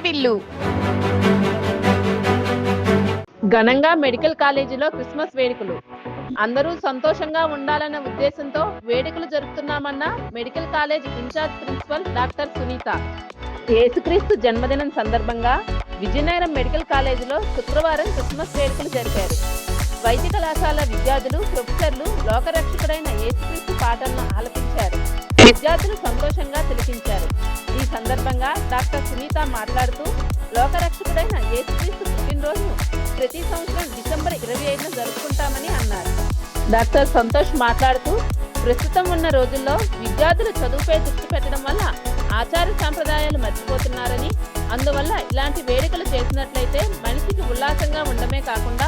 వాకిళ్ళు. ఘనంగా మెడికల్ కాలేజీలో క్రిస్మస్ వేడుకలు. అందరూ సంతోషంగా ఉండాలన్న ఉద్దేశంతో వేడుకలు జరుపుతున్నామన్న medical college incharge principal doctor Sunitha. యేసుక్రీస్తు జన్మదినం సందర్భంగా విజయనగరం మెడికల్ కాలేజీలో శుక్రవారం క్రిస్మస్ వేడుకలు జరిపారు. వైద్య కళాశాల విద్యార్థులు, ప్రొఫెసర్లు లోకరక్షకుడైన యేసుక్రీస్తు పాటలను ఆలపించారు. విద్యార్థులు సంతోషంగా తిలకించారు. ఈ సందర్భంగా డాక్టర్ సునీత మాట్లాడుతూ, లోకరక్షకుడైన యేసుక్రీస్తు పుట్టినరోజును ప్రతి సంవత్సరం డిసెంబర్ 25న జరుపుకుంటామని అన్నారు. డాక్టర్ సంతోష్ మాట్లాడుతూ, ప్రస్తుతం ఉన్న రోజుల్లో విద్యార్థులు చదువుపై దృష్టి పెట్టడం వల్ల ఆచార సాంప్రదాయాలు మర్చిపోతున్నారని, అందువల్ల ఇలాంటి వేడుకలు చేసినట్లయితే మనిషికి ఉల్లాసంగా ఉండమే కాకుండా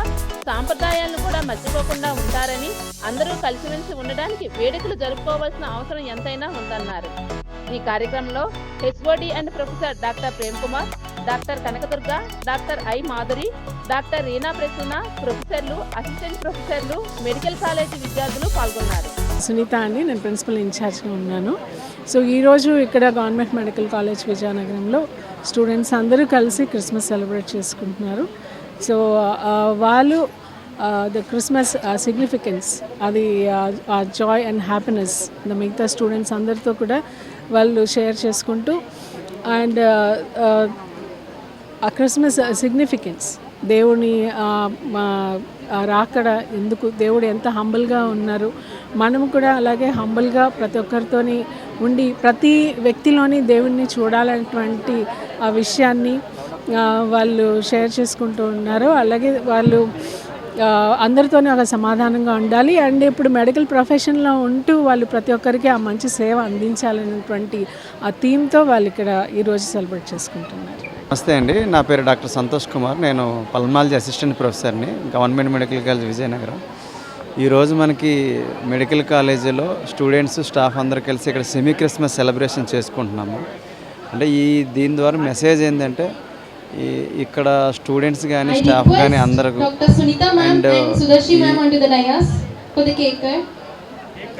సాంప్రదాయాలను కూడా మర్చిపోకుండా ఉంటారని, అందరూ కలిసిమెలిసి ఉండడానికి వేడుకలు జరుపుకోవాల్సిన అవసరం ఎంతైనా ఉందన్నారు. ఈ కార్యక్రమంలో HOD and professor doctor Prem Kumar, doctor Kanakadurga, doctor I Madhuri, doctor Reena Prasuna, ప్రొఫెసర్లు, అసిస్టెంట్ ప్రొఫెసర్లు, మెడికల్ కాలేజీ విద్యార్థులు పాల్గొన్నారు. సునీత అండి, నేను ప్రిన్సిపల్ ఇన్ఛార్జ్గా ఉన్నాను. సో ఈరోజు ఇక్కడ గవర్నమెంట్ మెడికల్ కాలేజ్ విజయనగరంలో స్టూడెంట్స్ అందరూ కలిసి క్రిస్మస్ సెలబ్రేట్ చేసుకుంటున్నారు. సో వాళ్ళు ద క్రిస్మస్ సిగ్నిఫికెన్స్, అది ఆ జాయ్ అండ్ హ్యాపీనెస్ మిగతా స్టూడెంట్స్ అందరితో కూడా వాళ్ళు షేర్ చేసుకుంటూ, అండ్ ఆ క్రిస్మస్ సిగ్నిఫికెన్స్, దేవుని రాకడ ఎందుకు, దేవుడు ఎంత హంబుల్గా ఉన్నారు, మనము కూడా అలాగే హంబుల్గా ప్రతి ఒక్కరితోని ఉండి ప్రతి వ్యక్తిలోని దేవుడిని చూడాలనేటువంటి ఆ విషయాన్ని వాళ్ళు షేర్ చేసుకుంటూ ఉన్నారు. అలాగే వాళ్ళు అందరితోనే ఒక సమాధానంగా ఉండాలి. అండ్ ఇప్పుడు మెడికల్ ప్రొఫెషన్లో ఉంటూ వాళ్ళు ప్రతి ఒక్కరికి ఆ మంచి సేవ అందించాలనేటువంటి ఆ థీమ్తో వాళ్ళు ఇక్కడ ఈరోజు సెలబ్రేట్ చేసుకుంటున్నారు. నమస్తే అండి, నా పేరు డాక్టర్ సంతోష్ కుమార్. నేను పల్మాలజీ అసిస్టెంట్ ప్రొఫెసర్ని, గవర్నమెంట్ మెడికల్ కాలేజ్ విజయనగరం. ఈరోజు మనకి మెడికల్ కాలేజీలో స్టూడెంట్స్, స్టాఫ్ అందరూ కలిసి ఇక్కడ సెమీ క్రిస్మస్ సెలబ్రేషన్ చేసుకుంటున్నాము. అంటే దీని ద్వారా మెసేజ్ ఏంటంటే, ఇక్కడ స్టూడెంట్స్ కానీ స్టాఫ్ కానీ అందరూ అండ్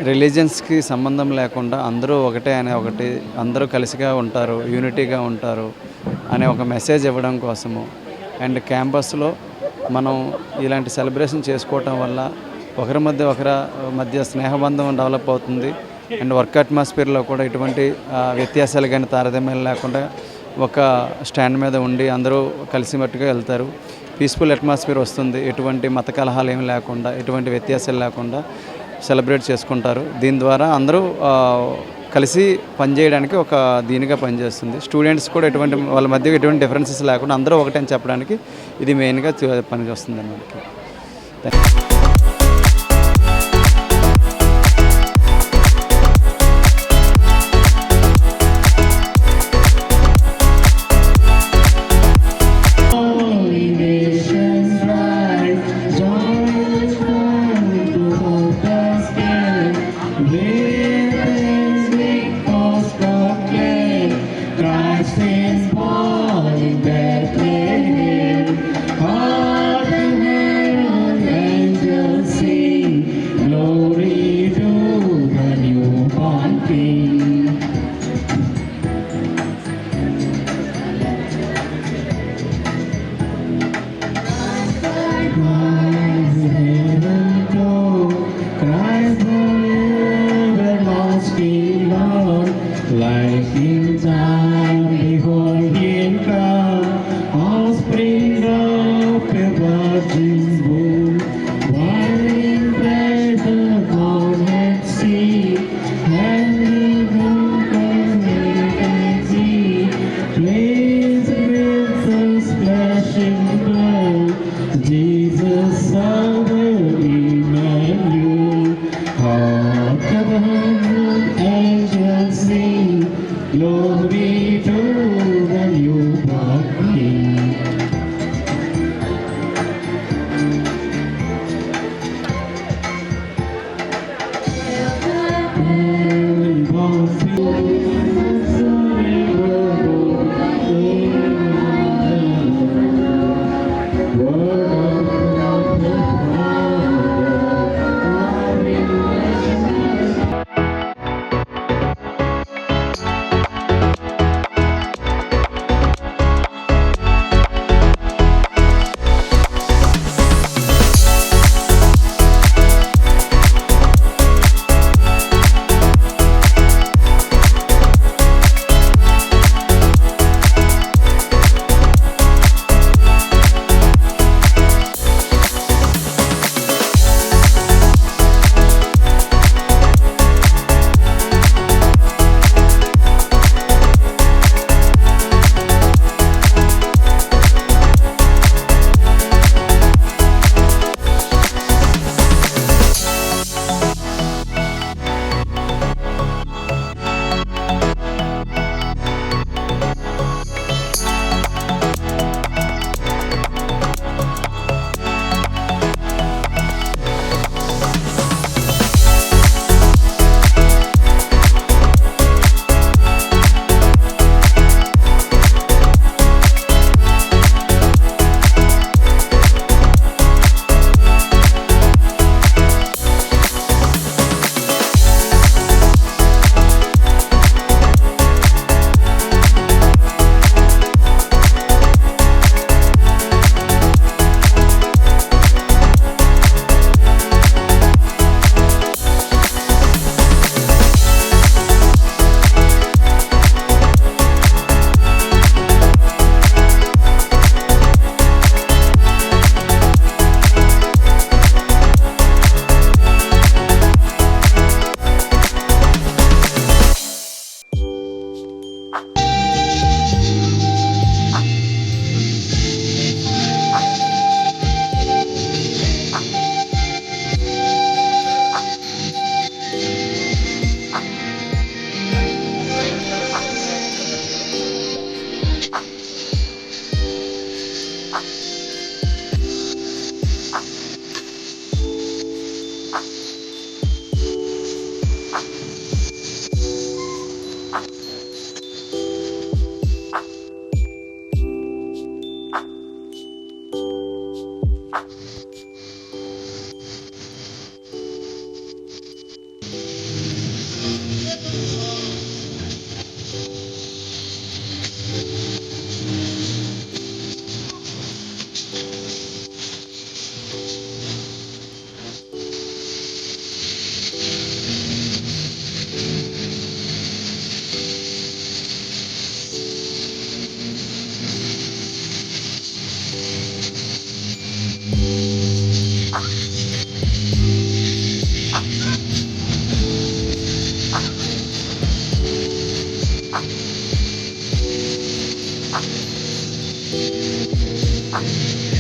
రిలీజియన్స్కి సంబంధం లేకుండా అందరూ ఒకటే అనే ఒకటి, అందరూ కలిసిగా ఉంటారు, యూనిటీగా ఉంటారు అనే ఒక మెసేజ్ ఇవ్వడం కోసము. అండ్ క్యాంపస్లో మనం ఇలాంటి సెలబ్రేషన్ చేసుకోవటం వల్ల ఒకరి మధ్య స్నేహబంధం డెవలప్ అవుతుంది. అండ్ వర్క్ అట్మాస్ఫియర్లో కూడా ఎటువంటి వ్యత్యాసాలు కానీ తారతమ్యాలు లేకుండా ఒక స్టాండ్ మీద ఉండి అందరూ కలిసిమట్టుగా వెళ్తారు. పీస్ఫుల్ అట్మాస్ఫియర్ వస్తుంది. ఎటువంటి మత కలహాలు ఏమి లేకుండా, ఎటువంటి వ్యత్యాసాలు లేకుండా సెలబ్రేట్ చేసుకుంటారు. దీని ద్వారా అందరూ కలిసి పనిచేయడానికి ఒక దీనిగా పనిచేస్తుంది. స్టూడెంట్స్ కూడా వాళ్ళ మధ్య ఎటువంటి డిఫరెన్సెస్ లేకుండా అందరూ ఒకటే అని చెప్పడానికి ఇది మెయిన్గా పనిచేస్తుంది మనకి. Glory Thank you.